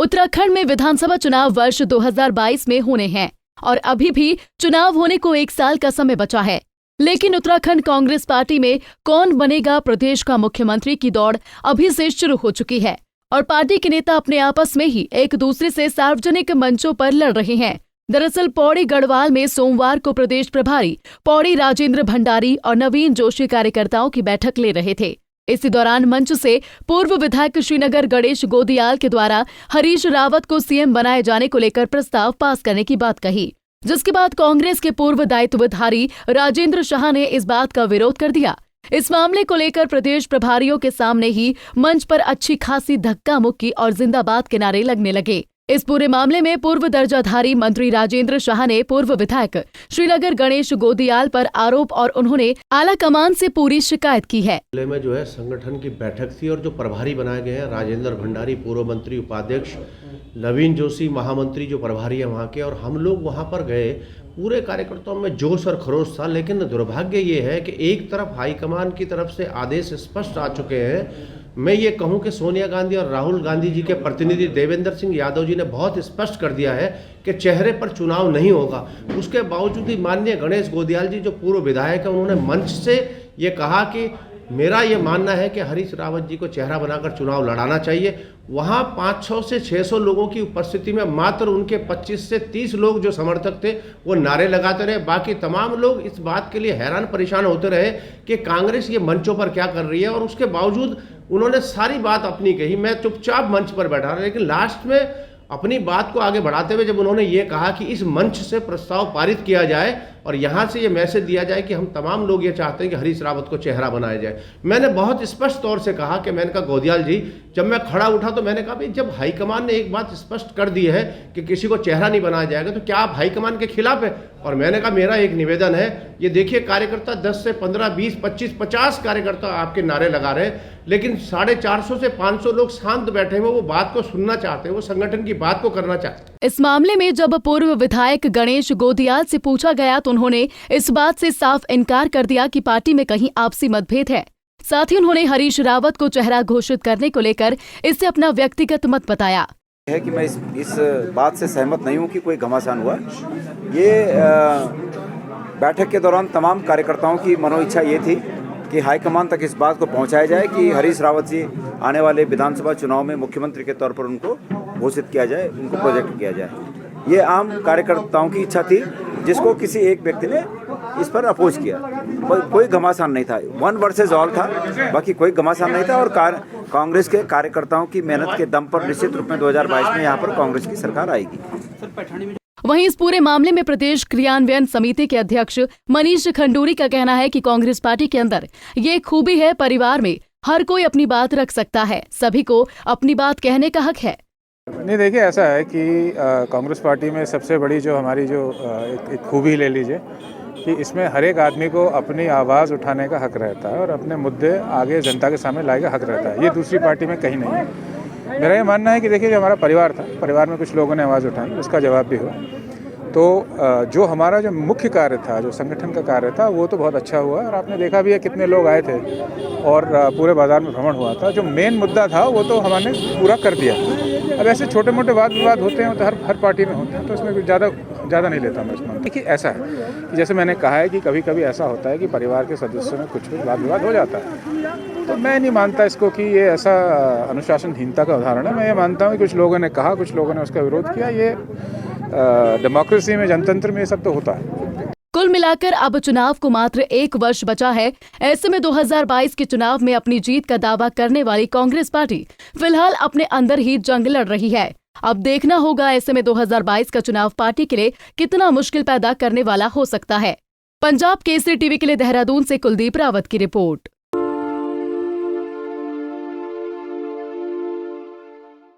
उत्तराखंड में विधानसभा चुनाव वर्ष 2022 में होने हैं और अभी भी चुनाव होने को 1 साल का समय बचा है। लेकिन उत्तराखंड कांग्रेस पार्टी में कौन बनेगा प्रदेश का मुख्यमंत्री की दौड़ अभी से शुरू हो चुकी है और पार्टी के नेता अपने आपस में ही एक दूसरे से सार्वजनिक मंचों पर लड़ रहे हैं। दरअसल पौड़ी गढ़वाल में सोमवार को प्रदेश प्रभारी पौड़ी राजेंद्र भंडारी और नवीन जोशी कार्यकर्ताओं की बैठक ले रहे थे। इसी दौरान मंच से पूर्व विधायक श्रीनगर गणेश गोदियाल के द्वारा हरीश रावत को सीएम बनाए जाने को लेकर प्रस्ताव पास करने की बात कही, जिसके बाद कांग्रेस के पूर्व दायित्वधारी राजेंद्र शाह ने इस बात का विरोध कर दिया। इस मामले को लेकर प्रदेश प्रभारियों के सामने ही मंच पर अच्छी खासी धक्का मुक्की और जिंदाबाद के नारे लगने लगे। इस पूरे मामले में पूर्व दर्जाधारी मंत्री राजेंद्र शाह ने पूर्व विधायक श्रीनगर गणेश गोदियाल पर आरोप और उन्होंने आला कमान से पूरी शिकायत की है। जिले में जो है संगठन की बैठक थी और जो प्रभारी बनाए गए हैं राजेंद्र भंडारी पूर्व मंत्री उपाध्यक्ष, नवीन जोशी महामंत्री जो प्रभारी है वहाँ के, और हम लोग वहाँ पर गए। पूरे कार्यकर्ताओं में जोश और खरोश था, लेकिन दुर्भाग्य ये है कि एक तरफ हाईकमान की तरफ से आदेश स्पष्ट आ चुके हैं। मैं ये कहूं कि सोनिया गांधी और राहुल गांधी जी के प्रतिनिधि देवेंद्र सिंह यादव जी ने बहुत स्पष्ट कर दिया है कि चेहरे पर चुनाव नहीं होगा। उसके बावजूद ही माननीय गणेश गोदियाल जी जो पूर्व विधायक हैं, उन्होंने मंच से ये कहा कि मेरा ये मानना है कि हरीश रावत जी को चेहरा बनाकर चुनाव लड़ाना चाहिए। वहाँ 500 से 600 लोगों की उपस्थिति में मात्र उनके 25 से 30 लोग जो समर्थक थे वो नारे लगाते रहे। बाकी तमाम लोग इस बात के लिए हैरान परेशान होते रहे कि कांग्रेस ये मंचों पर क्या कर रही है, और उसके बावजूद उन्होंने सारी बात अपनी कही। मैं चुपचाप मंच पर बैठा रहा, लेकिन लास्ट में अपनी बात को आगे बढ़ाते हुए जब उन्होंने ये कहा कि इस मंच से प्रस्ताव पारित किया जाए और यहाँ से ये मैसेज दिया जाए कि हम तमाम लोग ये चाहते हैं कि हरीश रावत को चेहरा बनाया जाए, मैंने बहुत स्पष्ट तौर से कहा कि मैंने कहा गोदियाल जी, जब मैं खड़ा उठा तो मैंने कहा भाई जब हाईकमान ने एक बात स्पष्ट कर दी है कि किसी को चेहरा नहीं बनाया जाएगा तो क्या आप हाईकमान के खिलाफ है? और मैंने कहा मेरा एक निवेदन है, ये देखिए कार्यकर्ता 10 से 15, 20, 25, 50 कार्यकर्ता आपके नारे लगा रहे हैं, लेकिन 450 से 500 लोग शांत बैठे हुए वो बात को सुनना चाहते हैं, वो संगठन की बात को करना चाहते हैं। इस मामले में जब पूर्व विधायक गणेश गोदियाल से पूछा गया तो उन्होंने इस बात से साफ इनकार कर दिया कि पार्टी में कहीं आपसी मतभेद है। साथ ही उन्होंने हरीश रावत को चेहरा घोषित करने को लेकर इससे अपना व्यक्तिगत मत बताया है कि मैं इस बात से सहमत नहीं हूं कि कोई घमासान हुआ। ये बैठक के दौरान तमाम कार्यकर्ताओं की मनोइच्छा ये थी कि हाईकमान तक इस बात को पहुंचाया जाए कि हरीश रावत जी आने वाले विधानसभा चुनाव में मुख्यमंत्री के तौर पर उनको घोषित किया जाए, उनको प्रोजेक्ट किया जाए। ये आम कार्यकर्ताओं की इच्छा थी, जिसको किसी एक व्यक्ति ने इस पर अपोज किया। कोई घमासान नहीं था, 1 वर्सेस ऑल था, बाकी कोई घमासान नहीं था। और कांग्रेस के कार्यकर्ताओं की मेहनत के दम पर निश्चित रूप में 2022 में यहाँ पर कांग्रेस की सरकार आएगी। वहीं इस पूरे मामले में प्रदेश क्रियान्वयन समिति के अध्यक्ष मनीष खंडूरी का कहना है कि कांग्रेस पार्टी के अंदर ये खूबी है, परिवार में हर कोई अपनी बात रख सकता है, सभी को अपनी बात कहने का हक है। नहीं, देखिए ऐसा है कि कांग्रेस पार्टी में सबसे बड़ी जो हमारी जो एक खूबी ले लीजिए कि इसमें हर एक आदमी को अपनी आवाज़ उठाने का हक रहता है और अपने मुद्दे आगे जनता के सामने लाने का हक रहता है। ये दूसरी पार्टी में कहीं नहीं है। मेरा ये मानना है कि देखिए जो हमारा परिवार था, परिवार में कुछ लोगों ने आवाज़ उठाई, उसका जवाब भी हुआ। तो जो हमारा जो मुख्य कार्य था, जो संगठन का कार्य था, वो तो बहुत अच्छा हुआ और आपने देखा भी है कितने लोग आए थे और पूरे बाजार में भ्रमण हुआ था। जो मेन मुद्दा था वो तो हमने पूरा कर दिया। अब ऐसे छोटे मोटे वाद विवाद होते हैं तो हर पार्टी में होते हैं, तो इसमें कुछ ज़्यादा नहीं लेता मैं इसमें। देखिए ऐसा है कि जैसे मैंने कहा है कि कभी कभी ऐसा होता है कि परिवार के सदस्यों में कुछ वाद विवाद हो जाता है, तो मैं नहीं मानता इसको कि ये ऐसा अनुशासनहीनता का उदाहरण है। मैं ये मानता हूँ कि कुछ लोगों ने कहा, कुछ लोगों ने उसका विरोध किया। ये डेमोक्रेसी में, जनतंत्र में ये सब तो होता है। कुल मिलाकर अब चुनाव को मात्र 1 वर्ष बचा है। ऐसे में 2022 के चुनाव में अपनी जीत का दावा करने वाली कांग्रेस पार्टी फिलहाल अपने अंदर ही जंग लड़ रही है। अब देखना होगा ऐसे में 2022 का चुनाव पार्टी के लिए कितना मुश्किल पैदा करने वाला हो सकता है। पंजाब केसरी टीवी के लिए देहरादून से कुलदीप रावत की रिपोर्ट।